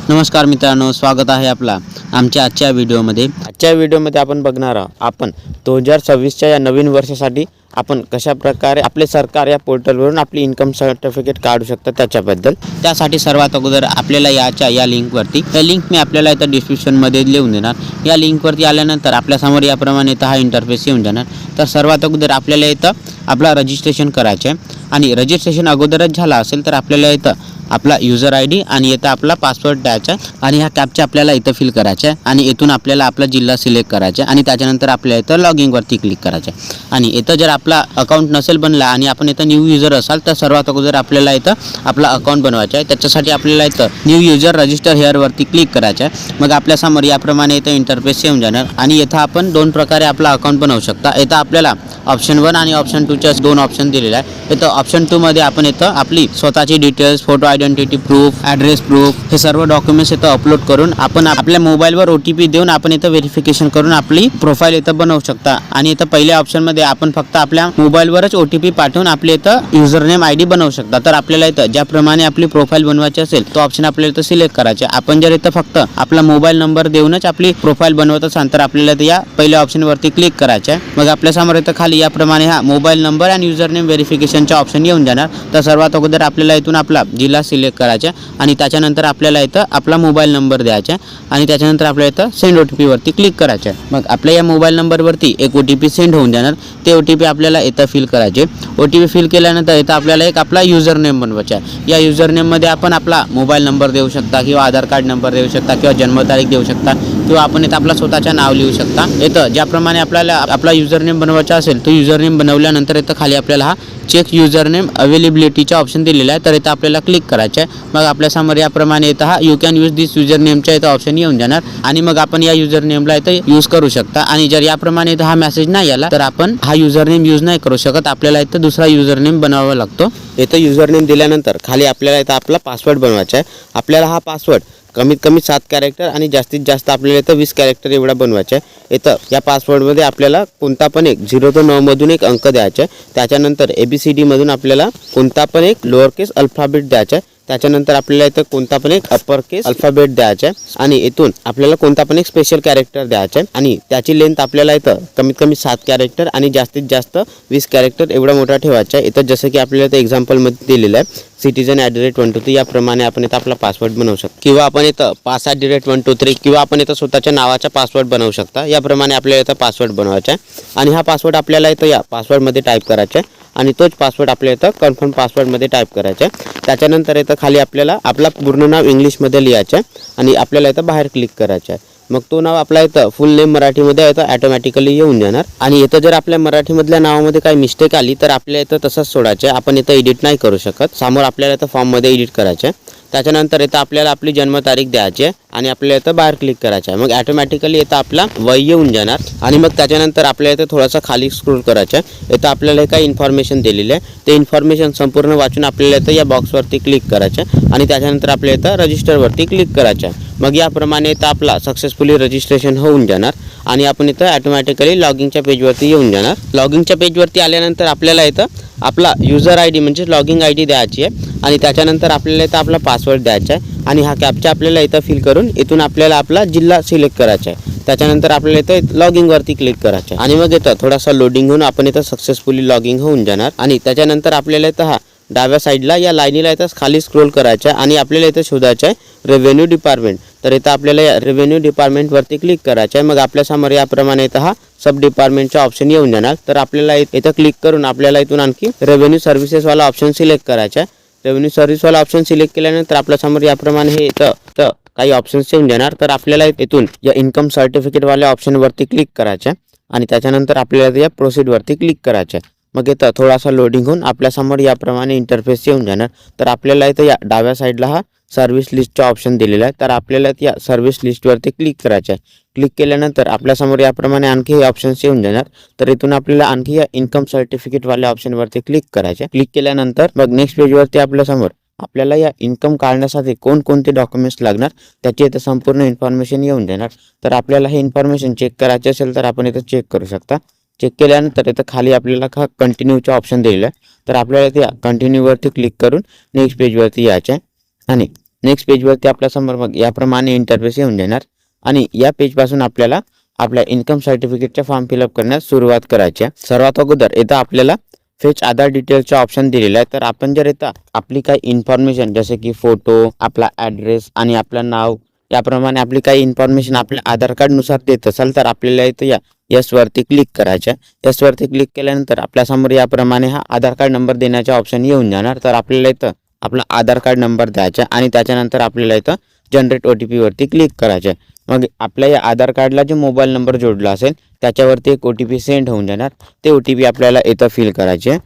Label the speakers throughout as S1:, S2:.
S1: नमस्कार मित्रांनो, स्वागत आहे आपला आमच्या आजच्या व्हिडिओमध्ये आपण बघणार आहोत आपण 2026च्या या नवीन वर्षासाठी आपण कशा प्रकारे आपले सरकार या पोर्टलवरून आपली इन्कम सर्टिफिकेट काढू शकता त्याच्याबद्दल। त्यासाठी सर्वात अगोदर आपल्याला या लिंकवरती लिंक मी आपल्याला इथं डिस्क्रिप्शनमध्ये लिहून देणार। या लिंकवरती आल्यानंतर आपल्यासमोर याप्रमाणे हा इंटरफेस येऊन जाणार। तर सर्वात अगोदर आपल्याला इथं आपला रजिस्ट्रेशन करायचे आहे आणि रजिस्ट्रेशन अगोदरच झाला असेल तर आपल्याला इथं आपला यूजर आयडी आणि इथं आपला पासवर्ड द्यायचा आहे आणि ह्या कॅप्चा आपल्याला इथं फिल करायचा आहे आणि इथून आपल्याला आपला जिल्हा सिलेक्ट करायचा आहे आणि त्याच्यानंतर आपल्याला इथं लॉगिंगवरती क्लिक करायचं आहे। आणि इथं जर आपला अकाउंट नसेल बनला आणि आपण इथं न्यू यूजर असाल तर सर्वात अगोदर आपल्याला इथं आपला अकाउंट बनवायचा आहे। त्याच्यासाठी आपल्याला इथं न्यू यूजर रजिस्टर हेअरवरती क्लिक करायचं आहे। मग आपल्यासमोर याप्रमाणे इथं इंटरफेस येऊन जाणार आणि इथं आपण दोन प्रकारे आपला अकाउंट बनवू शकता। इथं आपल्याला ऑप्शन 1 आणि ऑप्शन 2 चे दोन ऑप्शन दिलेले आहे। इथं ऑप्शन 2 मध्ये आपण इथं आपली स्वतःची details, photo identity proof, address proof हे सर्व डॉक्युमेंट्स इथं अपलोड करून आपण आपल्या मोबाईलवर OTP देऊन आपण इथं व्हेरिफिकेशन करून आपली प्रोफाईल इथं बनवू शकता। आणि इथं पहिल्या ऑप्शनमध्ये आपण फक्त आपल्या मोबाईलवरच OTP पाठवून आपले इथं युजर नेम ID बनवू शकता। तर आपल्याला इथं ज्याप्रमाणे आपली प्रोफाईल बनवायची असेल तो ऑप्शन आपल्याला इथं सिलेक्ट करायचा। आपण जर इथं फक्त आपला मोबाईल नंबर देऊनच आपली प्रोफाईल बनवत असाल तर आपल्याला या पहिल्या ऑप्शनवरती क्लिक करायचं आहे। मग आपल्यासमोर इथं खाली याप्रमाणे हा मोबाईल नंबर आणि युजर नेम व्हेरिफिकेशनचा ऑप्शन येऊन जाणार। तर सर्वात अगोदर आपल्याला इथून आपला जिल्हा सिलेक्ट करायचा आणि त्याच्यानंतर आपल्याला इथं आपला मोबाईल नंबर द्यायचा आणि त्याच्यानंतर आपल्याला इथं सेंड OTP वरती क्लिक करायचं आहे। मग आपल्या या मोबाईल नंबरवरती एक OTP सेंड होऊन जाणार। ते OTP आपल्याला इथं फिल करायचे। OTP फिल केल्यानंतर इथं आपल्याला एक आपला युजर नेम बनवायचा आहे। या युजर नेममध्ये आपण आपला मोबाईल नंबर देऊ शकता किंवा आधार कार्ड नंबर देऊ शकता किंवा जन्मतारीख देऊ शकता किंवा आपण इथं आपला स्वतःचे नाव लिहू शकता। इथं ज्याप्रमाणे आपल्याला आपला युजर नेम बनवायचा असेल तो युजर नेम बनवल्यानंतर इथं खाली आपल्याला हा चेक युजर नेम अवेलेबिलिटीचा ऑप्शन दिलेला आहे। तर इथं आपल्याला क्लिक करायचं आहे। मग आपल्यासमोर याप्रमाणे इथं हा you can use this user नेमचा इथं ऑप्शन येऊन जाणार आणि मग आपण या युजर नेमला इथं यूज करू शकता। आणि जर याप्रमाणे इथं हा मेसेज नाही आला तर आपण हा युजर नेम यूज नाही करू शकत। आपल्याला इथं दुसरा युजर नेम बनवावा लागतो। इथं युजर नेम दिल्यानंतर खाली आपल्याला इथं आपला पासवर्ड बनवायचा आहे। आपल्याला हा पासवर्ड कमीत कमी 7 कॅरेक्टर आणि जास्तीत जास्त आपल्याला इथं 20 कॅरेक्टर एवढा बनवायचा आहे। इथं या पासवर्डमध्ये आपल्याला कोणता पण एक 0 ते 9 मधून एक अंक द्यायचा आहे। त्याच्यानंतर ABCD मधून आपल्याला कोणता पण एक लोअर केस अल्फाबेट द्यायचा आहे। त्याच्यानंतर आपल्याला इथं कोणता पण एक अप्पर केस अल्फाबेट द्यायचा आहे आणि इथून आपल्याला कोणता पण एक स्पेशल कॅरेक्टर द्यायचा आहे आणि त्याची लेंथ आपल्याला इथं कमीत कमी 7 कॅरेक्टर आणि जास्तीत जास्त 20 कॅरेक्टर एवढा मोठा ठेवायचा आहे। इथं जसं की आपल्याला इथं एक्झाम्पलमध्ये दिलेलं आहे citizen@123 याप्रमाणे आपण इथं आपला पासवर्ड बनवू शकतो किंवा आपण इथं pass@123 किंवा आपण इथं स्वतःच्या नावाचा पासवर्ड बनवू शकता। याप्रमाणे आपल्याला इथं पासवर्ड बनवायचा आहे आणि हा पासवर्ड आपल्याला इथं या पासवर्डमध्ये टाईप करायचा आहे आणि तोच पासवर्ड आपल्याला इथं कन्फर्म पासवर्डमध्ये टाईप करायचा आहे। त्याच्यानंतर इथं खाली आपल्याला आपला पूर्ण नाव इंग्लिशमध्ये लिहायचं आहे आणि आपल्याला इथं बाहेर क्लिक करायचं आहे। मग तो नाव आपला इथं फुल नेम मराठीमध्ये इथं ऑटोमॅटिकली येऊन जाणार आणि इथं जर आपल्या मराठीमधल्या नावामध्ये काही मिस्टेक आली तर आपल्याला इथं तसंच सोडायचं आहे। आपण इथं एडिट नाही करू शकत। समोर आपल्याला इथं फॉर्ममध्ये एडिट करायचं आहे। त्याच्यानंतर इथं आपल्याला आपली जन्मतारीख द्यायची आहे आणि आपल्याला इथं बाहेर क्लिक करायचं आहे। मग ऑटोमॅटिकली इथं आपला वय येऊन जाणार आणि मग त्याच्यानंतर आपल्याला इथं थोडासा खाली स्क्रोल करायचं आहे। इथं आपल्याला काही इन्फॉर्मेशन दिलेली आहे ते इन्फॉर्मेशन संपूर्ण वाचून आपल्याला इथं या बॉक्सवरती क्लिक करायचं आहे आणि त्याच्यानंतर आपल्याला इथं रजिस्टरवरती क्लिक करायचं आहे। मग याप्रमाणे इथं आपला सक्सेसफुली रजिस्ट्रेशन होऊन जाणार आणि आपण इथं ऑटोमॅटिकली लॉगिंगच्या पेजवरती येऊन जाणार। लॉगिंगच्या पेजवरती आल्यानंतर आपल्याला इथं आपला यूजर ID म्हणजे लॉगिंग ID द्यायची आहे आणि त्याच्यानंतर आपल्याला इथं आपला पासवर्ड द्यायचा आहे आणि हा कॅप्चा आपल्याला इथं फिल करून इथून आपल्याला आपला जिल्हा सिलेक्ट करायचा आहे। त्याच्यानंतर आपल्याला इथं लॉगिंगवरती क्लिक करायचं आहे आणि मग इथं थोडासा लोडिंग होऊन आपण इथं सक्सेसफुली लॉगिंग होऊन जाणार आणि त्याच्यानंतर आपल्याला इथं हा डाव्या साईडला या लाईनीला इथं खाली स्क्रोल करायचं आहे आणि आपल्याला इथं शोधायचं आहे रेव्हेन्यू डिपार्टमेंट। तर इथं आपल्याला या रेव्हेन्यू डिपार्टमेंटवरती क्लिक करायचं आहे। मग आपल्यासमोर याप्रमाणे इथं हा सब डिपार्टमेंटचा ऑप्शन येऊन जाणार। तर आपल्याला इथं क्लिक करून आपल्याला इथून आणखी रेव्हेन्यू सर्व्हिसेसवाला ऑप्शन सिलेक्ट करायचा आहे। रेव्हेन्यू सर्व्हिसवाला ऑप्शन सिलेक्ट केल्यानंतर आपल्यासमोर याप्रमाणे हे इथं काही ऑप्शन्स येऊन जाणार। तर आपल्याला इथून या इन्कम सर्टिफिकेटवाल्या ऑप्शनवरती क्लिक करायचं आहे आणि त्याच्यानंतर आपल्याला या प्रोसीडवरती क्लिक करायचं आहे। मग इथं थोडासा लोडिंग होऊन आपल्यासमोर याप्रमाणे इंटरफेस येऊन जाणार। तर आपल्याला इथं या डाव्या साईडला हा सर्व्हिस लिस्टचा ऑप्शन दिलेला आहे। तर आपल्याला या सर्व्हिस लिस्टवरती क्लिक करायचं आहे। क्लिक केल्यानंतर आपल्यासमोर याप्रमाणे आणखी हे ऑप्शन्स येऊन जाणार। तर इथून आपल्याला आणखी या इन्कम सर्टिफिकेटवाल्या ऑप्शनवरती क्लिक करायचे। क्लिक केल्यानंतर मग नेक्स्ट पेजवरती आपल्यासमोर आपल्याला या इन्कम काढण्यासाठी कोणकोणते डॉक्युमेंट्स लागणार त्याची इथं संपूर्ण इन्फॉर्मेशन येऊन जाणार। तर आपल्याला हे इन्फॉर्मेशन चेक करायचे असेल तर आपण इथं चेक करू शकता। चेक केल्यानंतर इथं खाली आपल्याला कंटिन्यूचा ऑप्शन दिलेला आहे। तर आपल्याला त्या कंटिन्यूवरती क्लिक करून नेक्स्ट पेजवरती यायचं आहे आणि नेक्स्ट पेजवरती आपल्यासमोर मग याप्रमाणे इंटरफेस येऊन जाणार आणि या पेजपासून आपल्याला आपल्या इन्कम सर्टिफिकेटचा फॉर्म फिलअप करण्यास सुरुवात करायची आहे। सर्वात अगोदर इथं आपल्याला फेच आधार डिटेल्सचा ऑप्शन दिलेला आहे। तर आपण जर इथं आपली काही इन्फॉर्मेशन जसे की फोटो, आपला ॲड्रेस आणि आपलं नाव याप्रमाणे आपली काही इन्फॉर्मेशन आपल्या आधार कार्डनुसार देत असाल तर आपल्याला इथं यसवरती क्लिक करायचं आहे। यसवरती क्लिक केल्यानंतर आपल्यासमोर याप्रमाणे हा आधार कार्ड नंबर देण्याचा ऑप्शन येऊन जाणार। तर आपल्याला इथं आपला आधार कार्ड नंबर द्यायचा आणि त्याच्यानंतर आपल्याला इथं जनरेट OTP वरती क्लिक करायचं आहे। मग आपल्या या आधार कार्डला जो मोबाईल नंबर जोडला असेल त्याच्यावरती एक OTP सेंड होऊन जाणार। ते OTP आपल्याला इथं फिल करायचे आहे।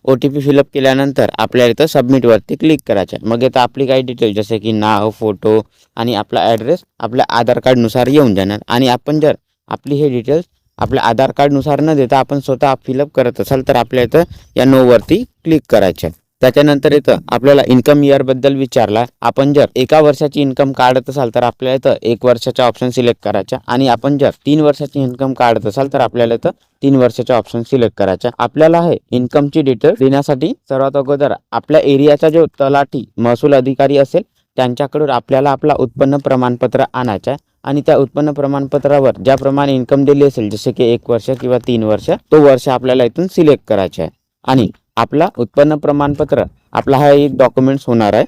S1: OTP फिलअप केल्यानंतर आपल्याला इथं सबमिटवरती क्लिक करायचं आहे। मग इथं आपली काही डिटेल जसे की नाव, फोटो आणि आपला ॲड्रेस आपल्या आधार कार्डनुसार येऊन जाणार आणि आपण जर आपली हे डिटेल्स आपल्या आधार कार्डनुसार न देता आपण स्वतः फिलअप करत असाल तर आपल्या इथं या नोवरती क्लिक करायचं आहे। त्याच्यानंतर इथं आपल्याला इन्कम इयरबद्दल विचारला। आपण जर 1 वर्षाची इन्कम काढत असाल तर आपल्याला इथं 1 वर्षाचा ऑप्शन सिलेक्ट करायचा आणि आपण जर 3 वर्षाची इन्कम काढत असाल तर आपल्याला इथं 3 वर्षाचा ऑप्शन सिलेक्ट करायचा। आपल्याला हे इन्कमची डिटेल देण्यासाठी सर्वात अगोदर आपल्या एरियाचा जो तलाठी महसूल अधिकारी असेल त्यांच्याकडून आपल्याला आपला उत्पन्न प्रमाणपत्र आणायचं आहे आणि त्या उत्पन्न प्रमाणपत्रावर ज्याप्रमाणे इन्कम दिली असेल जसे की 1 वर्ष किंवा 3 वर्ष तो वर्ष आपल्याला इथून सिलेक्ट करायचा आहे आणि आपला उत्पन्न प्रमाणपत्र आपला हा एक डॉक्युमेंट्स होणार आहे।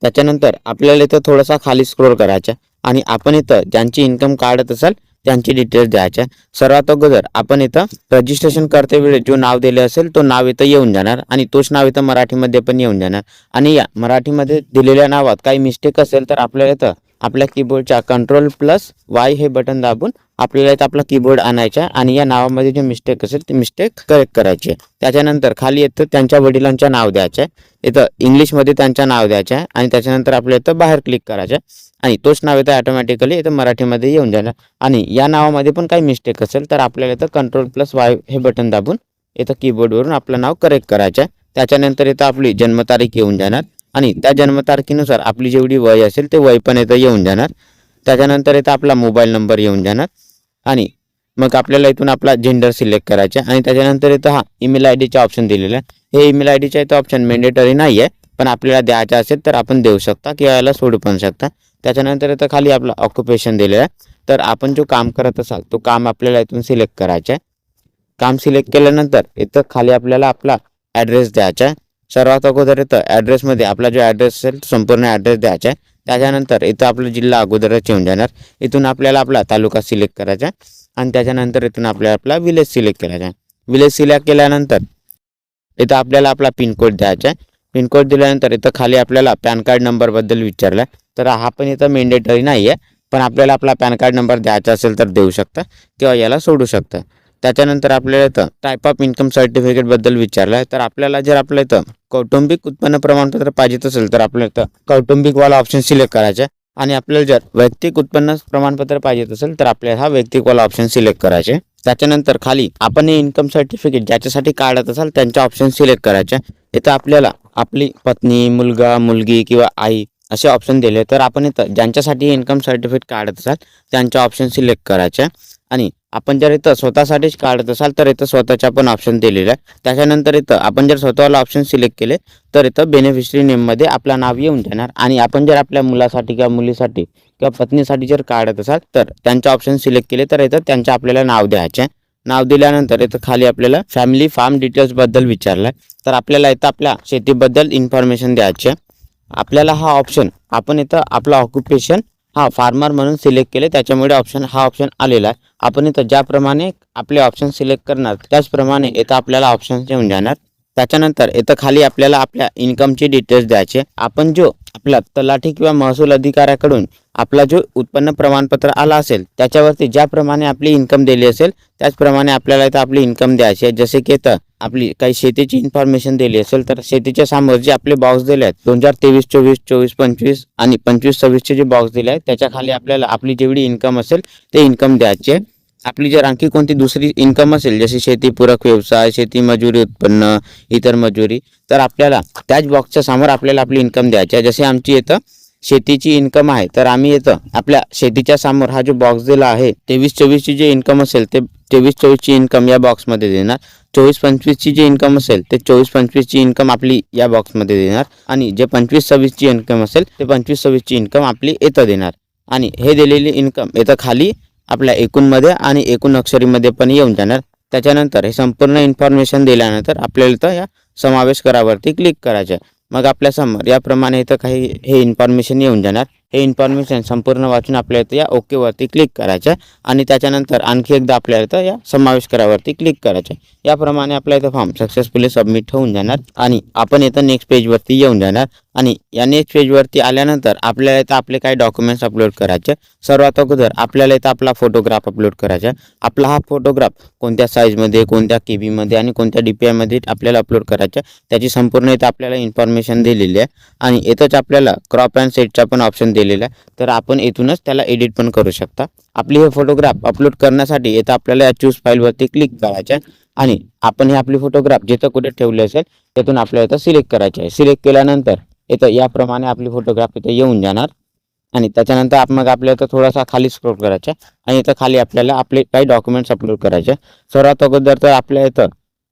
S1: त्याच्यानंतर आपल्याला इथं थोडासा खाली स्क्रोल करायचा आणि आपण इथं ज्यांची इन्कम काढत असाल त्यांची डिटेल्स द्यायच्या। सर्वात अगोदर आपण इथं रजिस्ट्रेशन करते वेळी जो नाव दिले असेल तो नाव इथं येऊन जाणार आणि तोच नाव इथं मराठीमध्ये पण येऊन जाणार आणि या मराठीमध्ये दिलेल्या नावात काही मिस्टेक असेल तर आपल्याला इथं आपल्या कीबोर्डच्या Ctrl+Y हे बटन दाबून आपल्याला इथं आपला कीबोर्ड आणायचा आणि या नावामध्ये जे मिस्टेक असेल ते मिस्टेक करेक्ट करायचे। त्याच्यानंतर खाली येतं त्यांच्या वडिलांचं नाव द्यायचं आहे। इथं इंग्लिशमध्ये त्यांचं नाव द्यायचं आहे आणि त्याच्यानंतर आपल्या इथं बाहेर क्लिक करायचं आणि तोच नाव इथं ऑटोमॅटिकली इथं मराठीमध्ये येऊन जाणार आणि या नावामध्ये पण काही मिस्टेक असेल तर आपल्याला इथं Ctrl+Y हे बटन दाबून इथं कीबोर्डवरून आपलं नाव करेक्ट करायचं आहे। त्याच्यानंतर इथं आपली जन्मतारीख येऊन जाणार आणि त्या जन्मतारखेनुसार आपली जेवढी वय असेल ते वय पण इथं येऊन जाणार। त्याच्यानंतर इथं आपला मोबाईल नंबर येऊन जाणार आणि मग आपल्याला इथून आपला जेंडर सिलेक्ट करायचा आणि त्याच्यानंतर इथं हा ईमेल IDचा ऑप्शन दिलेला आहे। हे ईमेल IDचा इथं ऑप्शन मॅन्डेटरी नाही आहे पण आपल्याला द्यायचा असेल तर आपण देऊ शकता किंवा याला सोडू पण शकता। त्याच्यानंतर इथं खाली आपला ऑक्युपेशन दिलेला आहे तर आपण जो काम करत असाल तो काम आपल्याला इथून सिलेक्ट करायचा आहे। काम सिलेक्ट केल्यानंतर इथं खाली आपल्याला आपला ॲड्रेस द्यायचा आहे। सर्वात अगोदर इथं ॲड्रेसमध्ये आपला जो ॲड्रेस असेल तो संपूर्ण ॲड्रेस द्यायचा आहे। त्याच्यानंतर इथं आपला जिल्हा अगोदरच येऊन जाणार। इथून आपल्याला आपला तालुका सिलेक्ट करायचा आणि त्याच्यानंतर इथून आपल्याला आपला विलेज सिलेक्ट करायचा आहे। विलेज सिलेक्ट केल्यानंतर इथं आपल्याला आपला पिनकोड द्यायचा आहे। पिनकोड दिल्यानंतर इथं खाली आपल्याला पॅन कार्ड नंबरबद्दल विचारला तर हा पण इथं मॅन्डेटरी नाही आहे पण आपल्याला आपला पॅन कार्ड नंबर द्यायचा असेल तर देऊ शकता किंवा याला सोडू शकता। त्याच्यानंतर आपल्याला इथं टाईप ऑफ इन्कम सर्टिफिकेटबद्दल विचारलं आहे तर आपल्याला जर आपलं इथं कौटुंबिक उत्पन्न प्रमाणपत्र पाहिजे असेल तर आपल्याला इथं कौटुंबिकवाला ऑप्शन सिलेक्ट करायचा आणि आपल्याला जर वैयक्तिक उत्पन्न प्रमाणपत्र पाहिजे असेल तर आपल्याला हा वैयक्तिकवाला ऑप्शन सिलेक्ट करायचे। त्याच्यानंतर खाली आपण हे इन्कम सर्टिफिकेट ज्याच्यासाठी काढत असाल त्यांचा ऑप्शन सिलेक्ट करायचे। इथं आपल्याला आपली पत्नी, मुलगा, मुलगी किंवा आई असे ऑप्शन दिले तर आपण इथं ज्यांच्यासाठी इन्कम सर्टिफिकेट काढत असाल त्यांचा ऑप्शन सिलेक्ट करायचा आणि आपण जर इथं स्वतःसाठीच काढत असाल तर इथं स्वतःचा पण ऑप्शन दिलेला आहे। त्याच्यानंतर इथं आपण जर स्वतःला ऑप्शन सिलेक्ट केले तर इथं बेनिफिशरी नेममध्ये आपलं नाव येऊन जाणार आणि आपण जर आपल्या मुलासाठी किंवा मुलीसाठी किंवा पत्नीसाठी जर काढत असाल तर त्यांचा ऑप्शन सिलेक्ट केले तर इथं त्यांचं आपल्याला नाव द्यायचे। नाव दिल्यानंतर इथं खाली आपल्याला फॅमिली फार्म डिटेल्सबद्दल विचारलं तर आपल्याला इथं आपल्या शेतीबद्दल इन्फॉर्मेशन द्यायची। आपल्याला हा ऑप्शन आपण इथं आपला ऑक्युपेशन फार्मर म्हणून सिलेक्ट केले त्याच्यामुळे हा ऑप्शन आलेला आहे। आपण इथं ज्याप्रमाणे आपले ऑप्शन सिलेक्ट करणार त्याचप्रमाणे इथं आपल्याला ऑप्शन येऊन जाणार। त्याच्यानंतर इथं खाली आपल्याला आपल्या इन्कमची डिटेल्स द्यायचे। आपण जो आपला तलाठी किंवा महसूल अधिकाऱ्याकडून आपला जो उत्पन्न प्रमाणपत्र आला असेल त्याच्यावरती ज्याप्रमाणे आपली इन्कम दिली असेल त्याचप्रमाणे आपल्याला इथं आपली इन्कम द्यायची आहे। जसे की इथं आपली काही शेतीची इन्फॉर्मेशन दिली असेल तर शेतीच्या समोर जे आपले बॉक्स दिले आहेत 2023-24, 24-25 आणि 25-26 जे बॉक्स दिले आहेत त्याच्या खाली आपल्याला आपली जेवढी इन्कम असेल ते इन्कम द्यायची आहे। आपली जर आणखी कोणती दुसरी इन्कम असेल जसे शेतीपूरक व्यवसाय, शेती मजुरी उत्पन्न, इतर मजुरी तर आपल्याला त्याच बॉक्सच्या समोर आपल्याला आपली इन्कम द्यायची आहे। जसे आमची इथं शेतीची इन्कम आहे तर आम्ही इथं आपल्या शेतीच्या समोर हा जो बॉक्स दिला आहे 23-24ची जे इन्कम असेल ते 23-24ची इन्कम या बॉक्समध्ये देणार. 24-25ची जी इन्कम असेल ते 24-25ची इन्कम आपली या बॉक्समध्ये देणार आणि जे 25-26ची इन्कम असेल ते 25-26ची इन्कम आपली इथं देणार. आणि हे दिलेली इन्कम इथं खाली आपल्या एकूणमध्ये आणि एकूण अक्षरीमध्ये पण येऊन जाणार. त्याच्यानंतर हे संपूर्ण इन्फॉर्मेशन दिल्यानंतर आपल्याला इथं या समावेश करावरती क्लिक करायचं आहे. मग आपल्यासमोर याप्रमाणे इथं काही हे इन्फॉर्मेशन येऊन जाणार. हे इन्फॉर्मेशन संपूर्ण वाचून आपल्या इथं या ओकेवरती क्लिक करायचं आहे आणि त्याच्यानंतर आणखी एकदा आपल्याला इथं या समावेश करावरती क्लिक करायचं आहे. याप्रमाणे आपल्या इथं फॉर्म सक्सेसफुली सबमिट होऊन जाणार आणि आपण इथं नेक्स्ट पेजवरती येऊन जाणार. आणि या नेक्स्ट पेजवरती आल्यानंतर आपल्याला इथं आपले काही डॉक्युमेंट्स अपलोड करायचे. सर्वात अगोदर आपल्याला इथं आपला फोटोग्राफ अपलोड करायचा. आपला हा फोटोग्राफ कोणत्या साईजमध्ये, कोणत्या केबीमध्ये आणि कोणत्या DPI मध्ये आपल्याला अपलोड करायचा त्याची संपूर्ण इथं आपल्याला इन्फॉर्मेशन दिलेली आहे. आणि इथंच आपल्याला क्रॉप अँड सेटचा पण ऑप्शन दिलेला आहे, तर आपण इथूनच त्याला एडिट पण करू शकता. आपली हे फोटोग्राफ अपलोड करण्यासाठी इथं आपल्याला या चूज फाईलवरती क्लिक करायचं आहे आणि आपण हे आपली फोटोग्राफ जिथं कुठे ठेवले असेल तिथून आपल्याला इथं सिलेक्ट करायचे आहे. सिलेक्ट केल्यानंतर इथं याप्रमाणे आपली फोटोग्राफ इथं येऊन जाणार आणि त्याच्यानंतर मग आपल्याला इथं थोडासा खाली स्क्रॉल करायचा आणि इथं खाली आपल्याला आपले काही डॉक्युमेंट्स अपलोड करायचे. सर्वात अगोदर तर आपल्या इथं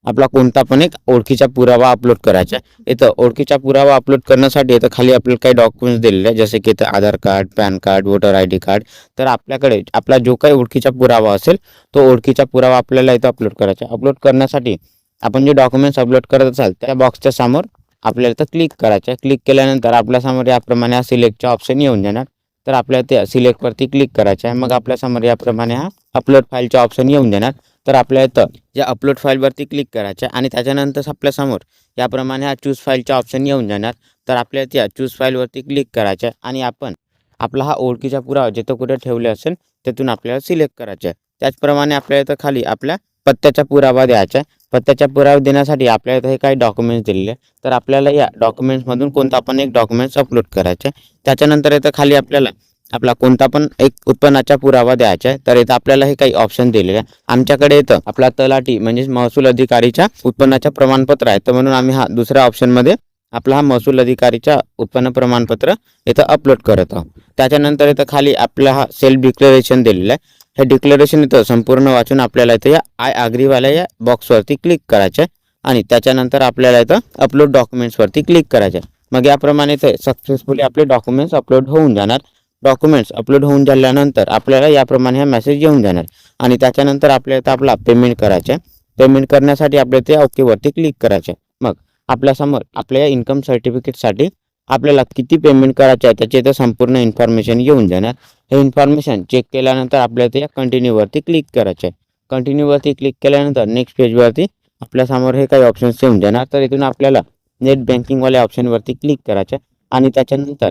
S1: आपला कोणता पण एक ओळखीचा पुरावा अपलोड करायचा. इथं ओळखीचा पुरावा अपलोड करण्यासाठी इथं खाली आपल्याला काही डॉक्युमेंट्स दिलेले आहे, जसे की इथं Aadhaar card, PAN card, voter ID card. तर आपल्याकडे आपला जो काही ओळखीचा पुरावा असेल तो ओळखीचा पुरावा आपल्याला इथं अपलोड करायचा. अपलोड करण्यासाठी आपण जे डॉक्युमेंट्स अपलोड करत असाल त्या बॉक्सच्या समोर आपल्याला इथं क्लिक करायचं. क्लिक केल्यानंतर आपल्यासमोर याप्रमाणे हा सिलेक्टचा ऑप्शन येऊन जाणार. तर आपल्याला त्या सिलेक्टवरती क्लिक करायचं आहे. मग आपल्यासमोर याप्रमाणे हा अपलोड फाईलचा ऑप्शन येऊन जाणार. तर आपल्या इथं या अपलोड फाईलवरती क्लिक करायचं आणि त्याच्यानंतर आपल्यासमोर याप्रमाणे हा चूज फाईलचा ऑप्शन येऊन जाणार. तर आपल्या त्या चूज फाईलवरती क्लिक करायचं आणि आपण आपला हा ओळखीचा पुरावा जिथं कुठे ठेवले असेल तिथून आपल्याला सिलेक्ट करायचं आहे. त्याचप्रमाणे आपल्या इथं खाली आपल्या पत्त्याचा पुरावा द्यायचा आहे. पत्त्याचा पुरावा देण्यासाठी आपल्या इथं हे काही डॉक्युमेंट्स दिलेले तर आपल्याला या डॉक्युमेंट्समधून कोणता पण एक डॉक्युमेंट्स अपलोड करायचे. त्याच्यानंतर इथं खाली आपल्याला आपला कोणता पण एक उत्पन्नाचा पुरावा द्यायचा आहे. तर इथं आपल्याला हे काही ऑप्शन दिलेले आहे. आमच्याकडे इथं आपला तलाठी म्हणजे महसूल अधिकारीच्या उत्पन्नाचा प्रमाणपत्र आहे, तर म्हणून आम्ही हा दुसऱ्या ऑप्शनमध्ये आपला हा महसूल अधिकारीचा उत्पन्न प्रमाणपत्र इथं अपलोड करत आहोत. त्याच्यानंतर इथं खाली आपला हा सेल्फ डिक्लेरेशन दिलेला आहे. हे डिक्लेरेशन इथं संपूर्ण वाचून आपल्याला इथं या आय अग्रीवाल्या या बॉक्सवरती क्लिक करायचं आणि त्याच्यानंतर आपल्याला इथं अपलोड डॉक्युमेंट्सवरती क्लिक करायचं. मग याप्रमाणे इथे सक्सेसफुली आपले डॉक्युमेंट्स अपलोड होऊन जाणार. डॉक्युमेंट्स अपलोड होऊन झाल्यानंतर आपल्याला याप्रमाणे हा मेसेज येऊन जाणार आणि त्याच्यानंतर आपल्याला इथं आपला पेमेंट करायचं. पेमेंट करण्यासाठी आपल्याला ते ओकेवरती क्लिक करायचं. मग आपल्यासमोर आपल्या इन्कम सर्टिफिकेटसाठी आपल्याला किती पेमेंट करायचं आहे त्याची इथं संपूर्ण इन्फॉर्मेशन येऊन जाणार. हे इन्फॉर्मेशन चेक केल्यानंतर आपल्याला त्या कंटिन्यूवरती क्लिक करायचं आहे. कंटिन्यूवरती क्लिक केल्यानंतर नेक्स्ट पेजवरती आपल्यासमोर हे काही ऑप्शन्स येऊन जाणार. तर इथून आपल्याला नेट बँकिंगवाल्या ऑप्शनवरती क्लिक करायचं आणि त्याच्यानंतर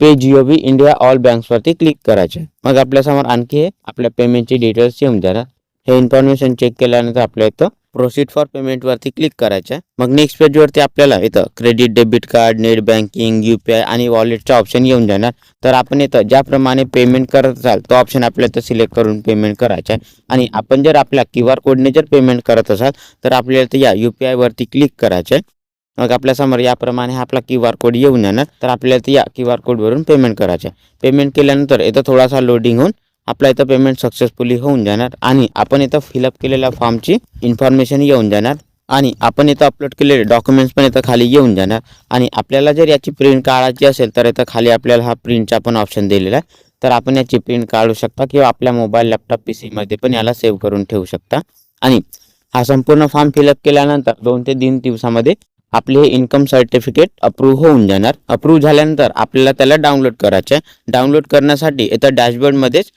S1: पे GOV इंडिया ऑल बँक्सवरती क्लिक करायचं. मग आपल्यासमोर आणखी हे आपल्या पेमेंटची डिटेल्स येऊन जाणार. हे इन्फॉर्मेशन चेक केल्यानंतर आपल्या इथं प्रोसीड फॉर पेमेंटवरती क्लिक करायचं. मग नेक्स्ट पेजवरती आपल्याला इथं credit, debit card, net banking, UPI आणि वॉलेटचा ऑप्शन येऊन जाणार. तर आपण इथं ज्याप्रमाणे पेमेंट करत असाल तो ऑप्शन आपल्याला इथं सिलेक्ट करून पेमेंट करायचा आहे. आणि आपण जर आपल्या QR कोडने जर पेमेंट करत असाल तर आपल्याला इथं या UPI वरती क्लिक करायचं आहे. मग आपल्यासमोर याप्रमाणे हा आपला QR कोड येऊन जाणार. तर आपल्याला या QR कोडवरून पेमेंट करायचं. पेमेंट केल्यानंतर इथं थोडासा लोडिंग होऊन आपल्या इथं पेमेंट सक्सेसफुली होऊन जाणार आणि आपण इथं फिलअप केलेल्या फॉर्मची इन्फॉर्मेशन येऊन जाणार आणि आपण इथं अपलोड केलेले डॉक्युमेंट्स पण इथं खाली येऊन जाणार. आणि आपल्याला जर याची प्रिंट काढायची असेल तर इथं खाली आपल्याला हा प्रिंटचा पण ऑप्शन दिलेला आहे. तर आपण याची प्रिंट काढू शकता किंवा आपल्या मोबाईल, लॅपटॉप, PC मध्ये पण याला सेव्ह करून ठेवू शकता. आणि हा संपूर्ण फॉर्म फिलअप केल्यानंतर 2 ते 3 दिवसामध्ये आपले हे इन्कम सर्टिफिकेट अप्रूव्ह होऊन जाणार. अप्रूव्ह झाल्यानंतर आपल्याला त्याला डाउनलोड करायचं आहे. डाउनलोड करण्यासाठी इथं डॅशबोर्डमध्येच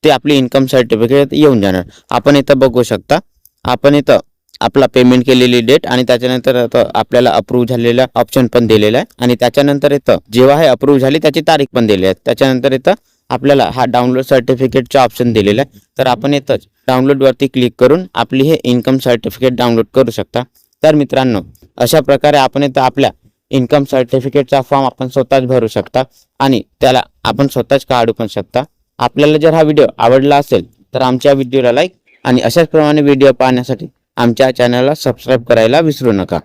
S1: ते आपली इन्कम सर्टिफिकेट येऊन जाणार. आपण इथं बघू शकता. आपण इथं आपला पेमेंट केलेली डेट आणि त्याच्यानंतर आपल्याला अप्रूव्ह झालेला ऑप्शन पण दिलेला आहे आणि त्याच्यानंतर इथं जेव्हा हे अप्रूव्ह झाली त्याची तारीख पण दिली आहे. त्याच्यानंतर इथं आपल्याला हा डाउनलोड सर्टिफिकेटचा ऑप्शन दिलेला आहे. तर आपण इथंच डाउनलोडवरती क्लिक करून आपली हे इन्कम सर्टिफिकेट डाउनलोड करू शकता. तर मित्रांनो, अशा प्रकारे आपण इथं आपल्या इन्कम सर्टिफिकेटचा फॉर्म आपण स्वतःच भरू शकता आणि त्याला आपण स्वतःच काढू पण शकता. आपल्याला जर हा व्हिडिओ आवडला असेल तर आमच्या व्हिडिओला लाईक आणि अशाच प्रमाणे व्हिडिओ पाहण्यासाठी आमच्या चॅनलला सबस्क्राईब करायला विसरू नका.